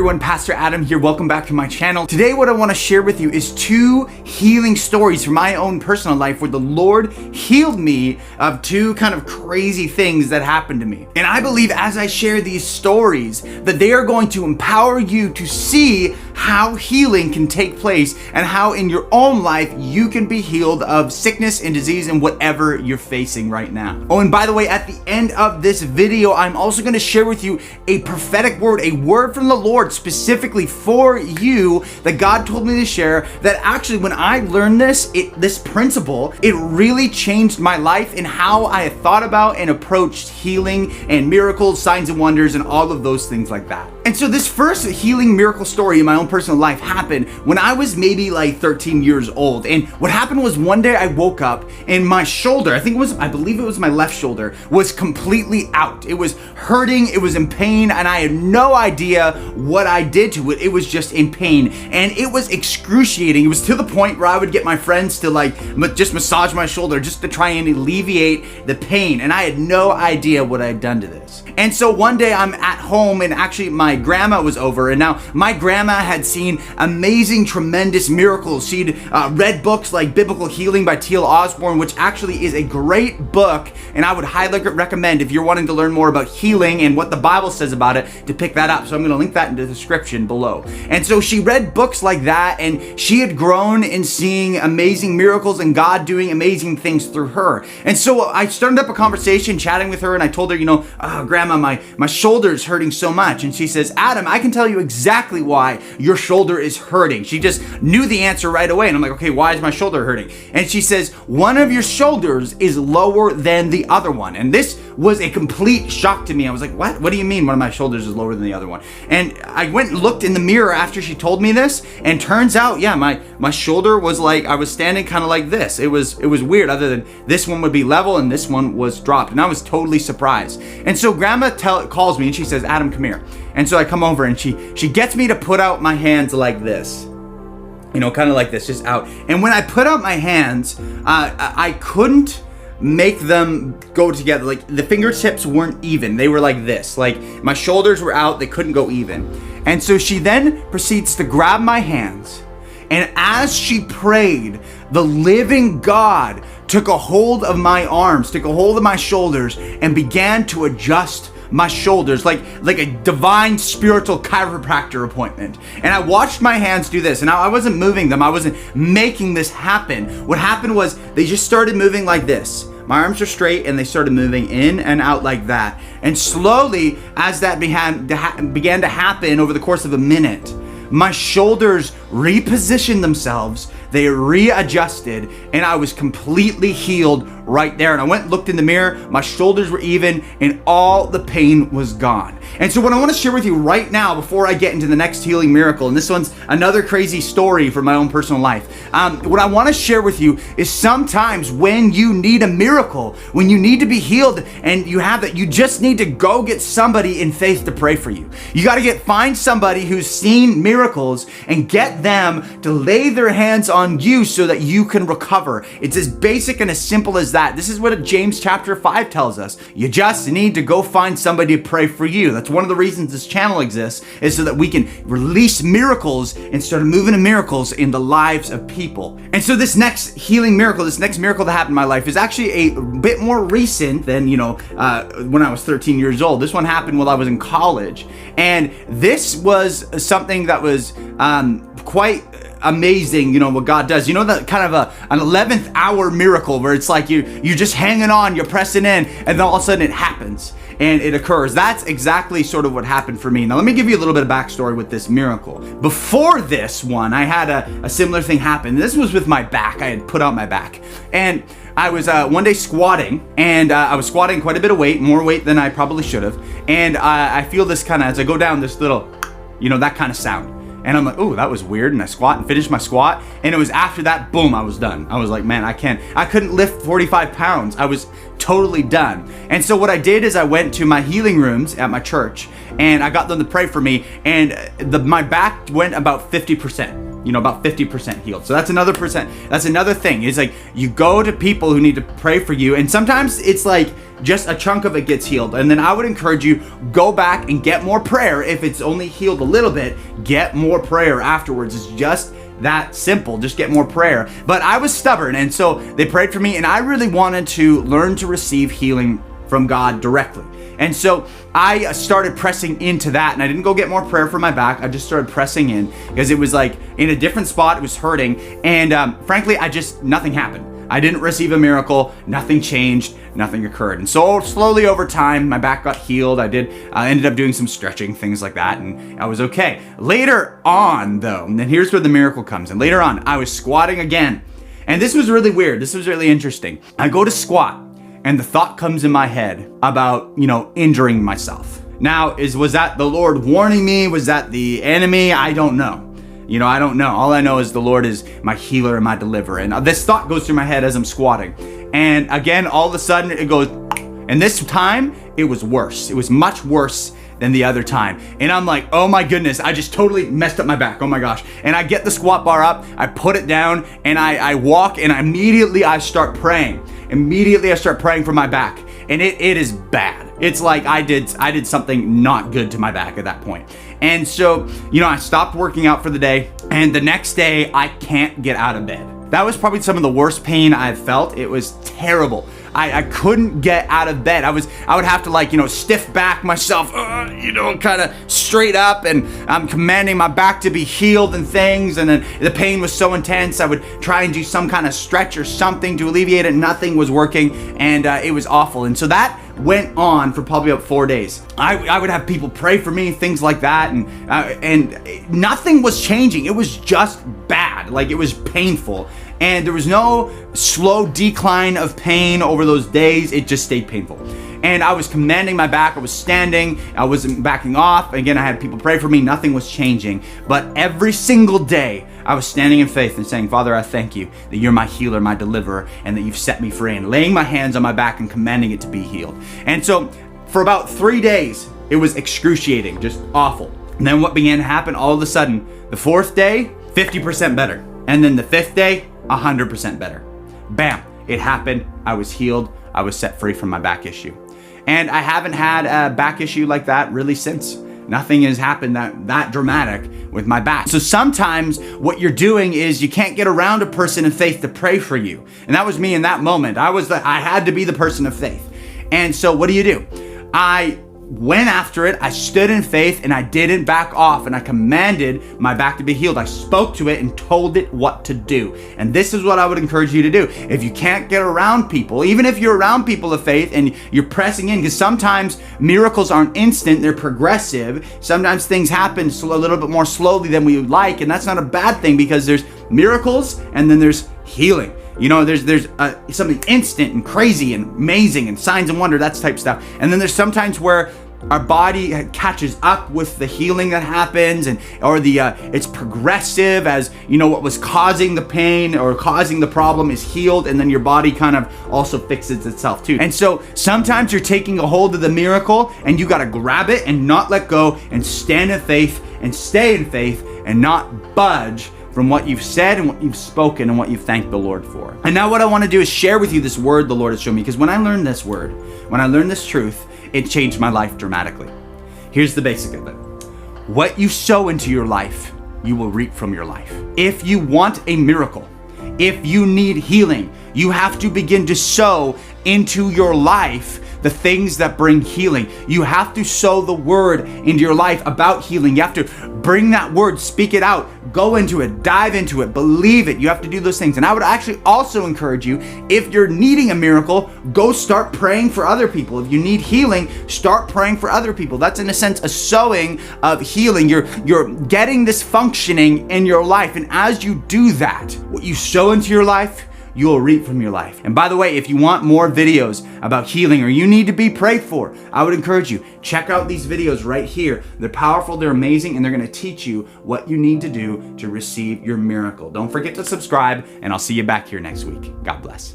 Everyone, Pastor Adam here. Welcome back to my channel. Today what I want to share with you is two healing stories from my own personal life where the Lord healed me of two kind of crazy things that happened to me. And I believe as I share these stories that they are going to empower you to see how healing can take place and how in your own life you can be healed of sickness and disease and whatever you're facing right now. Oh, and by the way, at the end of this video, I'm also going to share with you a prophetic word, a word from the Lord specifically for you that God told me to share, that actually when I learned this principle, it really changed my life in how I had thought about and approached healing and miracles, signs and wonders, and all of those things like that. And so this first healing miracle story in my own personal life happened when I was maybe like 13 years old. And what happened was one day I woke up and my shoulder, I believe it was my left shoulder, was completely out. It was hurting, it was in pain, and I had no idea what I did to it. It was just in pain and it was excruciating. It was to the point where I would get my friends to just massage my shoulder just to try and alleviate the pain. And I had no idea what I had done to this. And so one day I'm at home and actually my grandma was over, and now my grandma had seen amazing, tremendous miracles. She'd read books like Biblical Healing by T.L. Osborne, which actually is a great book, and I would highly recommend if you're wanting to learn more about healing and what the Bible says about it to pick that up. So I'm going to link that in the description below. And so she read books like that, and she had grown in seeing amazing miracles and God doing amazing things through her. And so I started up a conversation chatting with her, and I told her, Grandma, my shoulder's hurting so much. And she says, Adam, I can tell you exactly why your shoulder is hurting. She just knew the answer right away. And I'm like, okay, why is my shoulder hurting? And she says, one of your shoulders is lower than the other one. And this was a complete shock to me. I was like, what? What do you mean one of my shoulders is lower than the other one? And I went and looked in the mirror after she told me this, and turns out, yeah, my shoulder was like, I was standing kind of like this. It was weird, other than this one would be level and this one was dropped. And I was totally surprised. And so Grandma calls me and she says, Adam, come here. And so I come over and she gets me to put out my hands like this. Kind of like this, just out. And when I put out my hands, I couldn't make them go together. Like the fingertips weren't even. They were like this. Like my shoulders were out. They couldn't go even. And so she then proceeds to grab my hands. And as she prayed, the living God took a hold of my arms, took a hold of my shoulders, and began to adjust my shoulders like a divine spiritual chiropractor appointment. And I watched my hands do this, and I wasn't moving them. I wasn't making this happen. What happened was they just started moving like this. My arms are straight and they started moving in and out like that. And slowly, as that began to happen over the course of a minute, my shoulders repositioned themselves, they readjusted, and I was completely healed right there. And I went and looked in the mirror, my shoulders were even, and all the pain was gone. And so what I want to share with you right now before I get into the next healing miracle, and this one's another crazy story from my own personal life, what I want to share with you is sometimes when you need a miracle, when you need to be healed and you have that, you just need to go get somebody in faith to pray for you. You got to find somebody who's seen miracles and get them to lay their hands on you so that you can recover. It's as basic and as simple as that. This is what James chapter 5 tells us. You just need to go find somebody to pray for you. That's one of the reasons this channel exists, is so that we can release miracles and start moving in miracles in the lives of people. And so this next healing miracle, this next miracle that happened in my life is actually a bit more recent than, when I was 13 years old. This one happened while I was in college. And this was something that was quite amazing, what God does. That kind of an 11th hour miracle where it's like you're just hanging on, you're pressing in, and then all of a sudden it happens and it occurs. That's exactly sort of what happened for me. Now let me give you a little bit of backstory with this miracle. Before this one, I had a similar thing happen. This was with my back. I had put out my back, and I was one day squatting, and I was squatting quite a bit of weight, more weight than I probably should have, and I feel this kind of, as I go down, this little, that kind of sound. And I'm like, oh, that was weird. And I squat and finished my squat. And it was after that, boom, I was done. I was like, man, I couldn't lift 45 pounds. I was totally done. And so what I did is I went to my healing rooms at my church and I got them to pray for me. And my back went about 50%. about 50% healed. So that's another percent. That's another thing. It's like you go to people who need to pray for you, and sometimes it's like just a chunk of it gets healed. And then I would encourage you, go back and get more prayer. If it's only healed a little bit, get more prayer afterwards. It's just that simple. Just get more prayer. But I was stubborn, and so they prayed for me, and I really wanted to learn to receive healing from God directly. And so I started pressing into that, and I didn't go get more prayer for my back. I just started pressing in because it was like in a different spot. It was hurting. And frankly, nothing happened. I didn't receive a miracle. Nothing changed. Nothing occurred. And so slowly over time, my back got healed. I ended up doing some stretching, things like that, and I was okay. Later on, though, and then here's where the miracle comes. And later on, I was squatting again. And this was really weird. This was really interesting. I go to squat, and the thought comes in my head about, injuring myself. Now, was that the Lord warning me? Was that the enemy? I don't know. I don't know. All I know is the Lord is my healer and my deliverer. And this thought goes through my head as I'm squatting. And again, all of a sudden it goes, and this time it was worse. It was much worse than the other time. And I'm like, oh my goodness, I just totally messed up my back. Oh my gosh. And I get the squat bar up, I put it down, and I walk, and immediately I start praying. Immediately I start praying for my back. And it is bad. It's like I did something not good to my back at that point. And so, I stopped working out for the day, and the next day I can't get out of bed. That was probably some of the worst pain I've felt. It was terrible. I couldn't get out of bed. I would have to stiff back myself, kind of straight up, and I'm commanding my back to be healed and things. And then the pain was so intense, I would try and do some kind of stretch or something to alleviate it. Nothing was working, and it was awful. And so that went on for probably about 4 days. I would have people pray for me, things like that, and nothing was changing. It was just bad. Like, it was painful. And there was no slow decline of pain over those days. It just stayed painful. And I was commanding my back. I was standing. I wasn't backing off. Again, I had people pray for me. Nothing was changing. But every single day, I was standing in faith and saying, Father, I thank you that you're my healer, my deliverer, and that you've set me free, and laying my hands on my back and commanding it to be healed. And so for about 3 days, it was excruciating, just awful. And then what began to happen, all of a sudden, the 4th day, 50% better. And then the 5th day, 100% better. Bam, it happened. I was healed. I was set free from my back issue. And I haven't had a back issue like that really since. Nothing has happened that dramatic with my back. So sometimes what you're doing is you can't get around a person of faith to pray for you. And that was me in that moment. I had to be the person of faith. And so what do? I went after it. I stood in faith, and I didn't back off, and I commanded my back to be healed. I spoke to it and told it what to do. And this is what I would encourage you to do. If you can't get around people, even if you're around people of faith and you're pressing in, because sometimes miracles aren't instant, they're progressive. Sometimes things happen a little bit more slowly than we would like, and that's not a bad thing, because there's miracles and then there's healing. There's something instant and crazy and amazing and signs and wonder, that type of stuff. And then there's sometimes where our body catches up with the healing that happens, it's progressive, as what was causing the pain or causing the problem is healed, and then your body kind of also fixes itself too. And so sometimes you're taking a hold of the miracle, and you got to grab it and not let go, and stand in faith and stay in faith and not budge from what you've said and what you've spoken and what you've thanked the Lord for. And now what I want to do is share with you this word the Lord has shown me, because when I learned this word, when I learned this truth, it changed my life dramatically. Here's the basic of it. What you sow into your life, you will reap from your life. If you want a miracle, if you need healing, you have to begin to sow into your life the things that bring healing. You have to sow the word into your life about healing. You have to bring that word, speak it out, go into it, dive into it, believe it. You have to do those things. And I would actually also encourage you, if you're needing a miracle, go start praying for other people. If you need healing, start praying for other people. That's in a sense a sowing of healing. You're getting this functioning in your life. And as you do that, what you sow into your life, you will reap from your life. And by the way, if you want more videos about healing, or you need to be prayed for, I would encourage you, check out these videos right here. They're powerful, they're amazing, and they're going to teach you what you need to do to receive your miracle. Don't forget to subscribe, and I'll see you back here next week. God bless.